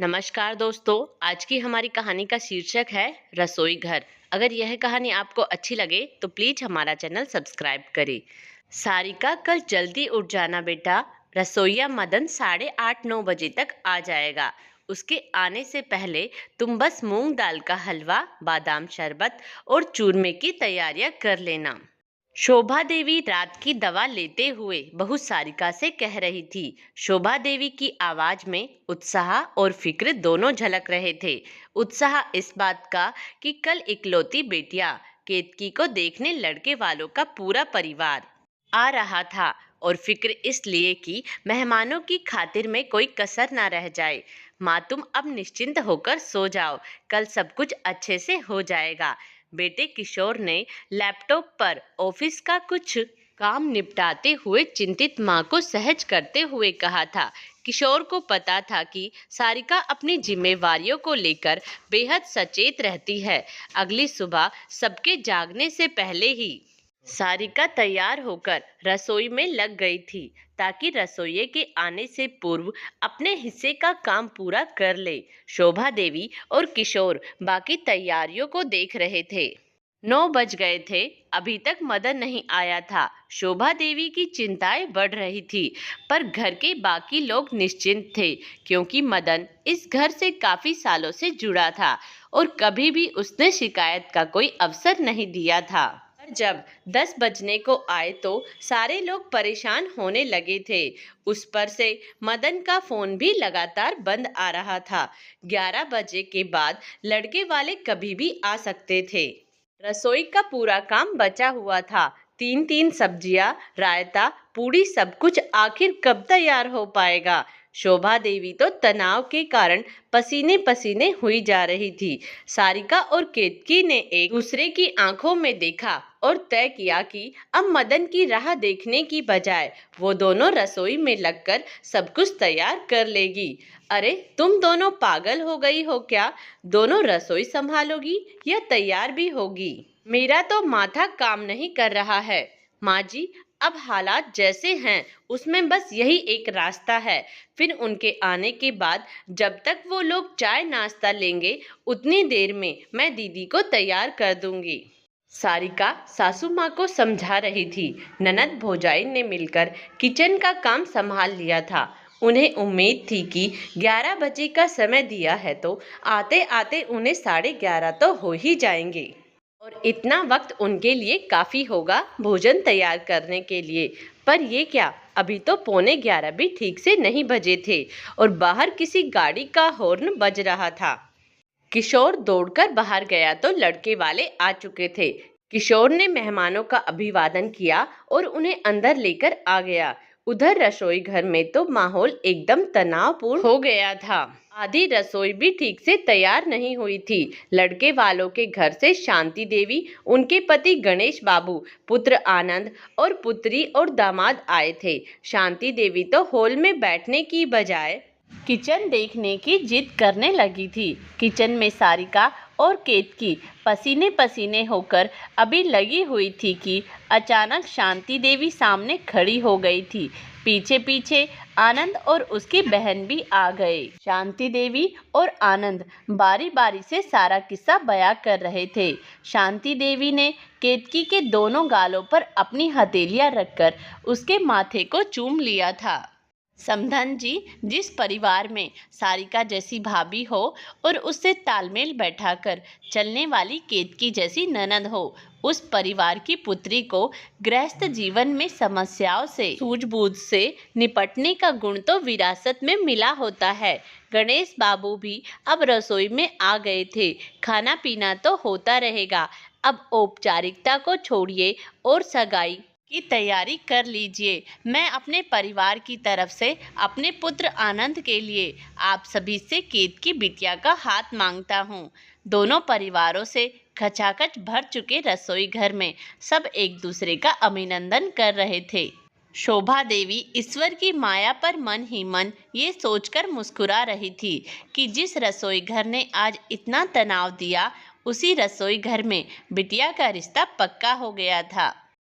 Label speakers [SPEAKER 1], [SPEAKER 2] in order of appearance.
[SPEAKER 1] नमस्कार दोस्तों। आज की हमारी कहानी का शीर्षक है रसोई घर। अगर यह कहानी आपको अच्छी लगे तो प्लीज हमारा चैनल सब्सक्राइब करें। सारिका, कल जल्दी उठ जाना बेटा। रसोईया मदन 8:30-9 बजे तक आ जाएगा। उसके आने से पहले तुम बस मूंग दाल का हलवा, बादाम शरबत और चूरमे की तैयारियां कर लेना। शोभा देवी रात की दवा लेते हुए बहू सारिका से कह रही थी। शोभा देवी की आवाज में उत्साह और फिक्र दोनों झलक रहे थे। उत्साह इस बात का कि कल इकलौती बेटिया केतकी को देखने लड़के वालों का पूरा परिवार आ रहा था, और फिक्र इसलिए कि मेहमानों की खातिर में कोई कसर ना रह जाए। माँ, तुम अब निश्चिंत होकर सो जाओ, कल सब कुछ अच्छे से हो जाएगा। बेटे किशोर ने लैपटॉप पर ऑफिस का कुछ काम निपटाते हुए चिंतित माँ को सहज करते हुए कहा था। किशोर को पता था कि सारिका अपनी जिम्मेवारियों को लेकर बेहद सचेत रहती है। अगली सुबह सबके जागने से पहले ही सारिका तैयार होकर रसोई में लग गई थी, ताकि रसोइये के आने से पूर्व अपने हिस्से का काम पूरा कर ले। शोभा देवी और किशोर बाकी तैयारियों को देख रहे थे। 9 बज गए थे, अभी तक मदन नहीं आया था। शोभा देवी की चिंताएं बढ़ रही थी, पर घर के बाकी लोग निश्चिंत थे, क्योंकि मदन इस घर से काफी सालों से जुड़ा था और कभी भी उसने शिकायत का कोई अवसर नहीं दिया था। पर जब 10 बजने को आए तो सारे लोग परेशान होने लगे थे। उस पर से मदन का फोन भी लगातार बंद आ रहा था। 11 बजे के बाद लड़के वाले कभी भी आ सकते थे। रसोई का पूरा काम बचा हुआ था। 3-3 सब्जियां, रायता, पूड़ी, सब कुछ आखिर कब तैयार हो पाएगा। शोभा देवी तो तनाव के कारण पसीने पसीने हुई जा रही थी। सारिका और केतकी ने एक दूसरे की आंखों में देखा और तय किया कि अब मदन की राह देखने की बजाय वो दोनों रसोई में लगकर सब कुछ तैयार कर लेगी। अरे, तुम दोनों पागल हो गई हो क्या? दोनों रसोई संभालोगी या तैयार भी होगी? मेरा तो माथा काम नहीं कर रहा है। माँ जी, अब हालात जैसे हैं उसमें बस यही एक रास्ता है। फिर उनके आने के बाद जब तक वो लोग चाय नाश्ता लेंगे, उतनी देर में मैं दीदी को तैयार कर दूंगी। सारिका सासू माँ को समझा रही थी। ननद भौजाई ने मिलकर किचन का काम संभाल लिया था। उन्हें उम्मीद थी कि 11 बजे का समय दिया है तो आते आते उन्हें 11:30 तो हो ही जाएंगे, और इतना वक्त उनके लिए काफी होगा भोजन तैयार करने के लिए। पर ये क्या, अभी तो 11:45 भी ठीक से नहीं बजे थे और बाहर किसी गाड़ी का हॉर्न बज रहा था। किशोर दौड़कर बाहर गया तो लड़के वाले आ चुके थे। किशोर ने मेहमानों का अभिवादन किया और उन्हें अंदर लेकर आ गया। उधर रसोई घर में तो माहौल एकदम तनावपूर्ण हो गया था। आधी रसोई भी ठीक से तैयार नहीं हुई थी। लड़के वालों के घर से शांति देवी, उनके पति गणेश बाबू, पुत्र आनंद और पुत्री और दामाद आए थे। शांति देवी तो हॉल में बैठने की बजाय किचन देखने की जिद करने लगी थी। किचन में सारिका और केतकी पसीने पसीने होकर अभी लगी हुई थी कि अचानक शांति देवी सामने खड़ी हो गई थी। पीछे पीछे आनंद और उसकी बहन भी आ गए। शांति देवी और आनंद बारी बारी से सारा किस्सा बयां कर रहे थे। शांति देवी ने केतकी के दोनों गालों पर अपनी हथेलियां रखकर उसके माथे को चूम लिया था। समधन जी, जिस परिवार में सारिका जैसी भाभी हो और उससे तालमेल बैठाकर चलने वाली केतकी जैसी ननद हो, उस परिवार की पुत्री को गृहस्थ जीवन में समस्याओं से सूझबूझ से निपटने का गुण तो विरासत में मिला होता है। गणेश बाबू भी अब रसोई में आ गए थे। खाना पीना तो होता रहेगा, अब औपचारिकता को छोड़िए और सगाई की तैयारी कर लीजिए। मैं अपने परिवार की तरफ से अपने पुत्र आनंद के लिए आप सभी से केतकी बिटिया का हाथ मांगता हूँ। दोनों परिवारों से खचाखच भर चुके रसोई घर में सब एक दूसरे का अभिनंदन कर रहे थे। शोभा देवी ईश्वर की माया पर मन ही मन ये सोचकर मुस्कुरा रही थी कि जिस रसोई घर ने आज इतना तनाव दिया, उसी रसोई घर में बिटिया का रिश्ता पक्का हो गया था।